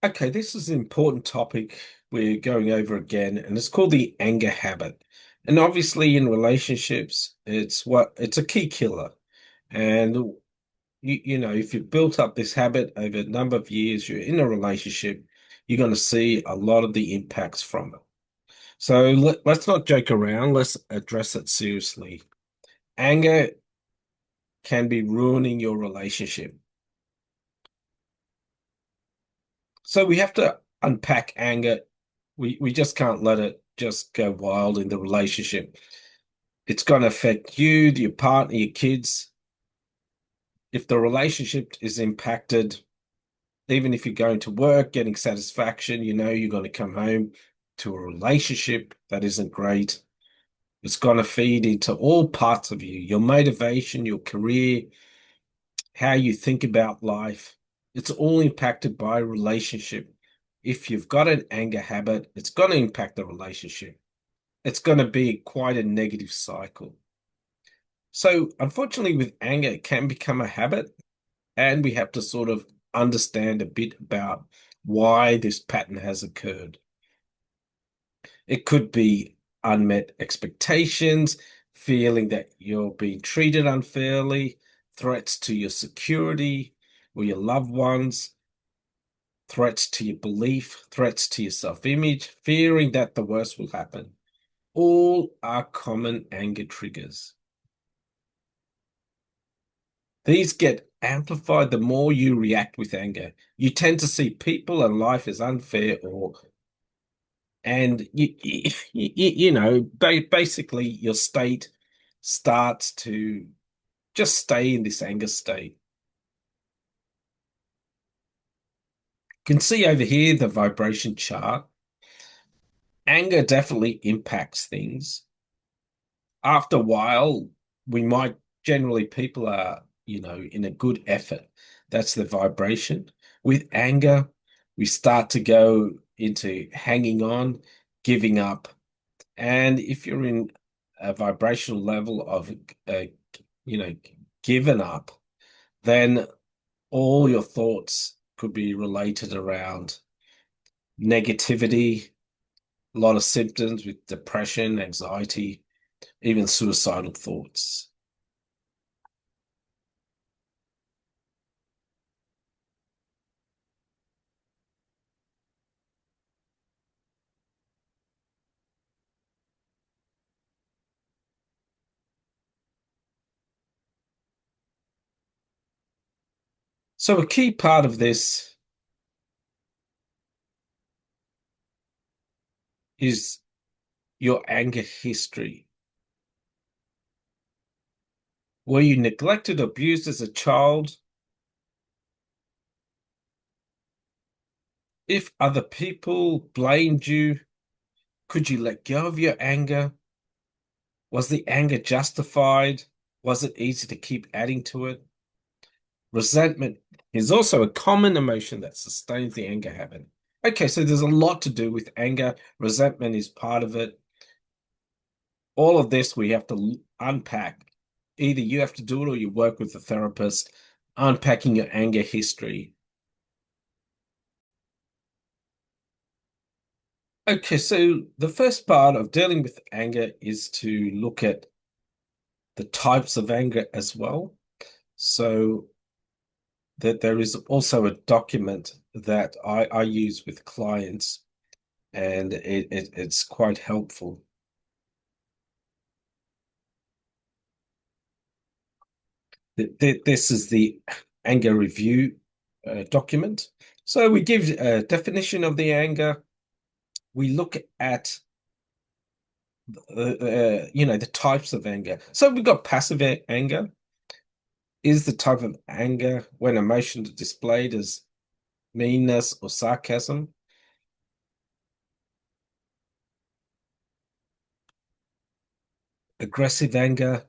Okay, this is an important topic we're going over again, and it's called the anger habit. And obviously, in relationships, it's a key killer. And if you've built up this habit over a number of years, you're in a relationship, you're going to see a lot of the impacts from it. So let's not joke around, let's address it seriously. Anger can be ruining your relationship. So we have to unpack anger. We just can't let it just go wild in the relationship. It's going to affect you, your partner, your kids. If the relationship is impacted, even if you're going to work, getting satisfaction, you're going to come home to a relationship that isn't great. It's going to feed into all parts of you, your motivation, your career, how you think about life. It's all impacted by relationship. If you've got an anger habit, it's going to impact the relationship. It's going to be quite a negative cycle. So, unfortunately, with anger, it can become a habit, and we have to sort of understand a bit about why this pattern has occurred. It could be unmet expectations, feeling that you're being treated unfairly, threats to your security or your loved ones, threats to your belief, threats to your self-image, fearing that the worst will happen. All are common anger triggers. These get amplified the more you react with anger. You tend to see people and life as unfair and basically your state starts to just stay in this anger state. You can see over here the vibration chart. Anger definitely impacts things. After a while, we might generally people are, in a good effort. That's the vibration. With anger, we start to go into hanging on, giving up. And if you're in a vibrational level of, uh, you know, given up, then all your thoughts could be related around negativity, a lot of symptoms with depression, anxiety, even suicidal thoughts. So a key part of this is your anger history. Were you neglected, abused as a child? If other people blamed you, could you let go of your anger? Was the anger justified? Was it easy to keep adding to it? Resentment is also a common emotion that sustains the anger habit. Okay, so there's a lot to do with anger. Resentment is part of it. All of this we have to unpack. Either you have to do it or you work with a therapist, unpacking your anger history. Okay, so the first part of dealing with anger is to look at the types of anger as well. So that there is also a document that I use with clients, and it's quite helpful. This is the anger review document. So we give a definition of the anger. We look at the types of anger. So we've got passive anger is the type of anger when emotions are displayed as meanness or sarcasm. Aggressive anger,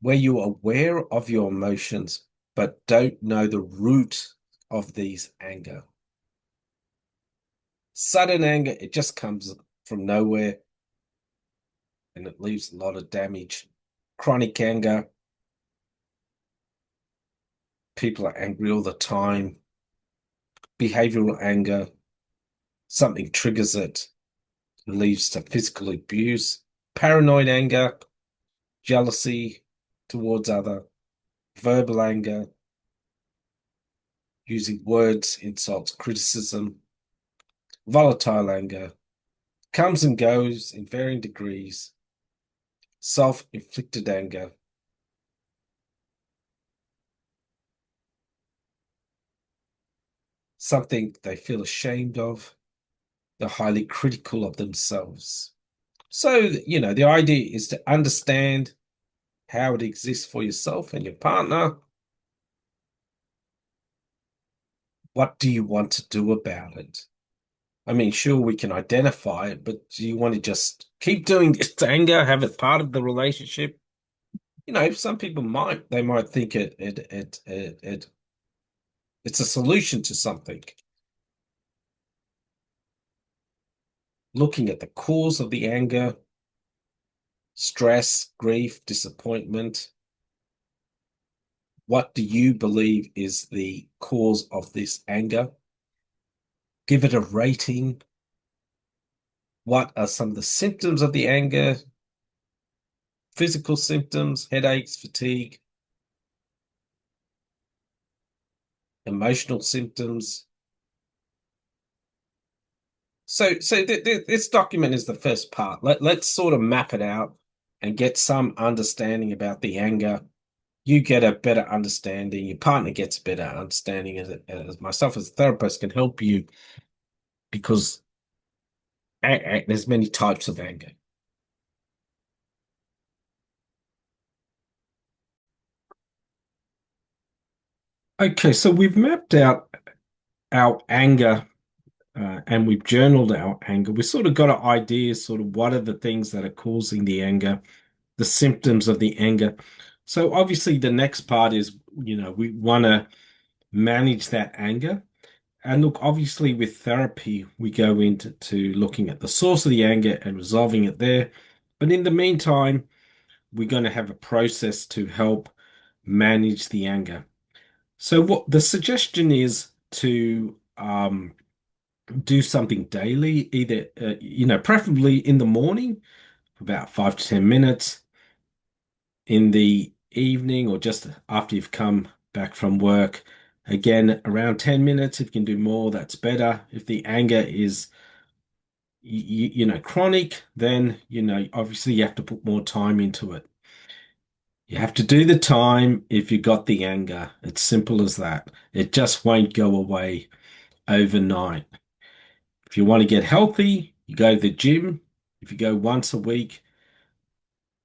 where you're aware of your emotions but don't know the root of these anger. Sudden anger, it just comes from nowhere and it leaves a lot of damage. Chronic anger, people are angry all the time. Behavioral anger, something triggers it, leads to physical abuse. Paranoid anger, jealousy towards other. Verbal anger, using words, insults, criticism. Volatile anger, comes and goes in varying degrees. Self-inflicted anger, something they feel ashamed of. They're highly critical of themselves. So, the idea is to understand how it exists for yourself and your partner. What do you want to do about it? I mean, sure, we can identify it, but do you want to just keep doing this anger, have it part of the relationship? Some people they might think it's a solution to something. Looking at the cause of the anger, stress, grief, disappointment. What do you believe is the cause of this anger? Give it a rating. What are some of the symptoms of the anger? Physical symptoms, headaches, fatigue, emotional symptoms. So this document is the first part. Let's sort of map it out and get some understanding about the anger. You get a better understanding. Your partner gets a better understanding. As myself as a therapist can help you because there's many types of anger. Okay, so we've mapped out our anger and we've journaled our anger. We sort of got an idea, sort of what are the things that are causing the anger, the symptoms of the anger. So obviously the next part is, we want to manage that anger. And look, obviously with therapy, we go into looking at the source of the anger and resolving it there. But in the meantime, we're going to have a process to help manage the anger. So what the suggestion is to do something daily, either preferably in the morning, about 5 to 10 minutes, in the evening, or just after you've come back from work. Again, around 10 minutes. If you can do more, that's better. If the anger is chronic, then obviously you have to put more time into it. You have to do the time if you got the anger. It's simple as that. It just won't go away overnight. If you want to get healthy, you go to the gym. If you go once a week,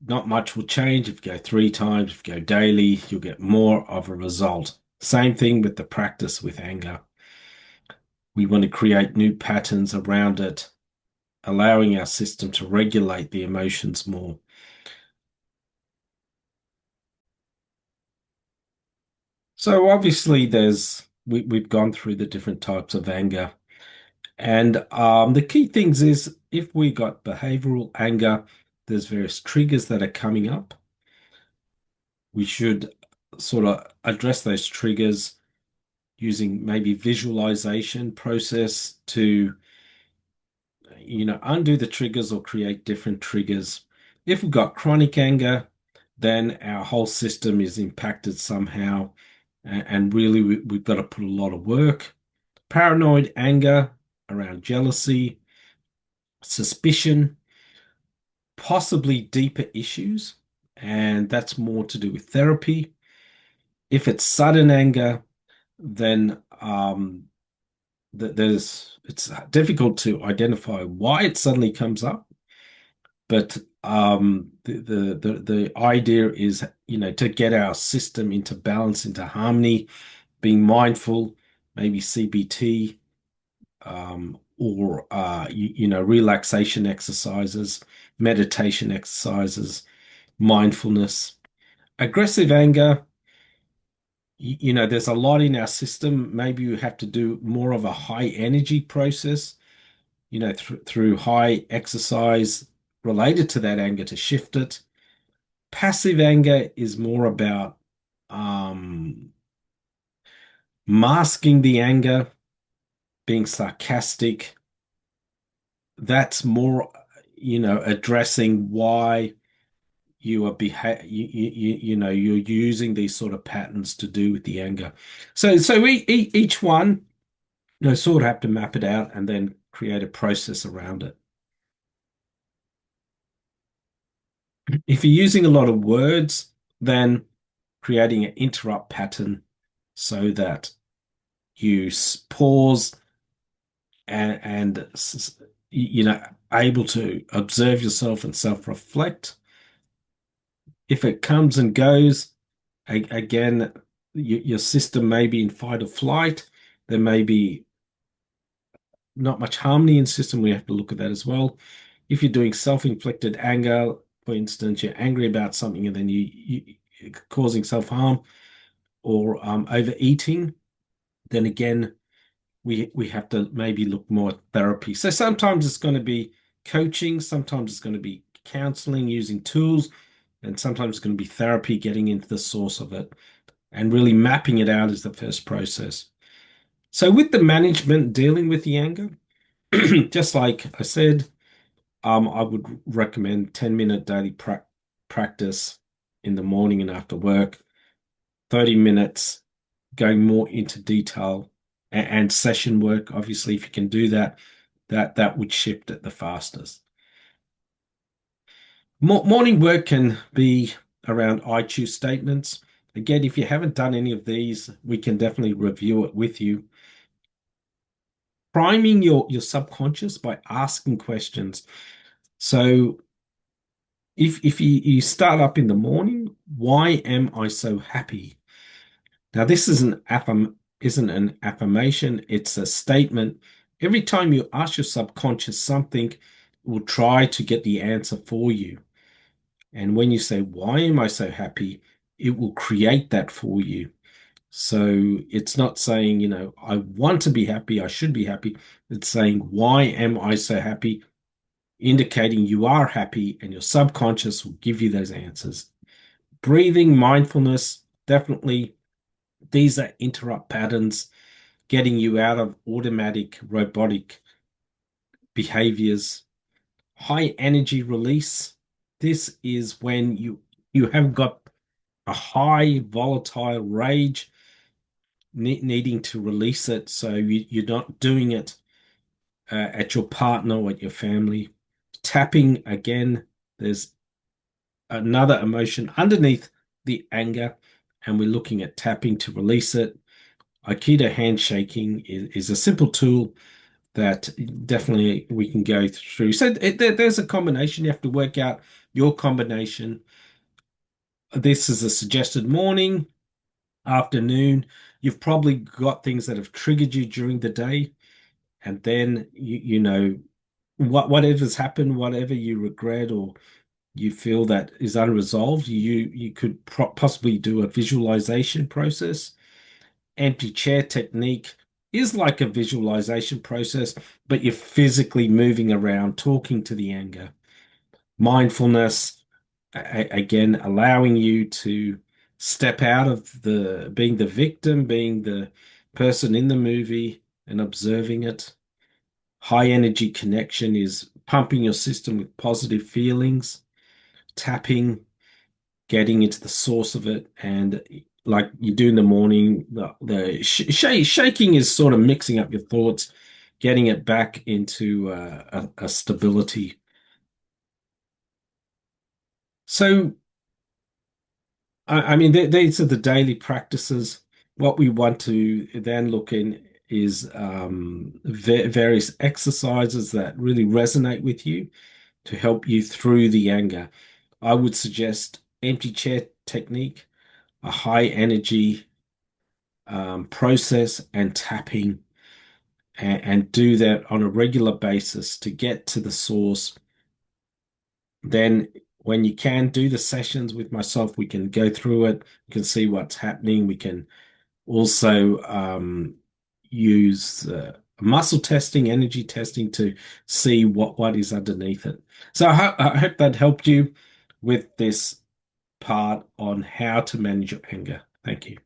not much will change. If you go 3 times, if you go daily, you'll get more of a result. Same thing with the practice with anger. We want to create new patterns around it, allowing our system to regulate the emotions more. So obviously we've gone through the different types of anger. And the key things is if we got behavioral anger, there's various triggers that are coming up. We should sort of address those triggers using maybe visualization process to, undo the triggers or create different triggers. If we've got chronic anger, then our whole system is impacted somehow. And really, we've got to put a lot of work. Paranoid anger around jealousy, suspicion, possibly deeper issues. And that's more to do with therapy. If it's sudden anger, then it's difficult to identify why it suddenly comes up, but the idea is to get our system into balance, into harmony, being mindful, maybe CBT, or relaxation exercises, meditation exercises, mindfulness. Aggressive anger, there's a lot in our system. Maybe you have to do more of a high energy process, through high exercise related to that anger to shift it. Passive anger is more about masking the anger, being sarcastic. That's more, addressing why you are you're using these sort of patterns to do with the anger. So each one, sort of have to map it out and then create a process around it. If you're using a lot of words, then creating an interrupt pattern so that you pause and able to observe yourself and self-reflect. If it comes and goes, again, your system may be in fight or flight. There may be not much harmony in system. We have to look at that as well. If you're doing self-inflicted anger, for instance, you're angry about something and then you're causing self-harm or overeating, then again, we have to maybe look more at therapy. So sometimes it's going to be coaching, sometimes it's going to be counseling using tools, and sometimes it's going to be therapy, getting into the source of it and really mapping it out is the first process. So with the management dealing with the anger, just like I said, I would recommend 10-minute daily practice in the morning and after work, 30 minutes going more into detail and session work. Obviously, if you can do that, that would shift it the fastest. Morning work can be around I choose statements. Again, if you haven't done any of these, we can definitely review it with you. Priming your subconscious by asking questions. So if you start up in the morning, why am I so happy? Now, this isn't an affirmation, it's a statement. Every time you ask your subconscious something, it will try to get the answer for you. And when you say, why am I so happy? It will create that for you. So it's not saying, I want to be happy, I should be happy. It's saying, why am I so happy? Indicating you are happy, and your subconscious will give you those answers. Breathing, mindfulness, definitely. These are interrupt patterns, getting you out of automatic robotic behaviors. High energy release. This is when you have got a high volatile rage, needing to release it. So you're not doing it at your partner or at your family. Tapping again, there's another emotion underneath the anger, and we're looking at tapping to release it. Aikido handshaking is a simple tool that definitely we can go through. So there's a combination. You have to work out your combination. This is a suggested morning, afternoon. You've probably got things that have triggered you during the day, and then whatever's happened, whatever you regret or you feel that is unresolved, you could possibly do a visualization process. Empty chair technique is like a visualization process, but you're physically moving around, talking to the anger. Mindfulness, again, allowing you to step out of the being the victim, being the person in the movie and observing it. High energy connection is pumping your system with positive feelings, tapping, getting into the source of it, and like you do in the morning, the shaking is sort of mixing up your thoughts, getting it back into a stability. So, I mean, these are the daily practices. What we want to then look in is various exercises that really resonate with you to help you through the anger. I would suggest empty chair technique, a high energy process, and tapping, and do that on a regular basis to get to the source. Then, when you can do the sessions with myself, we can go through it, we can see what's happening. We can also use muscle testing, energy testing to see what is underneath it. So I hope that helped you with this part on how to manage your anger. Thank you.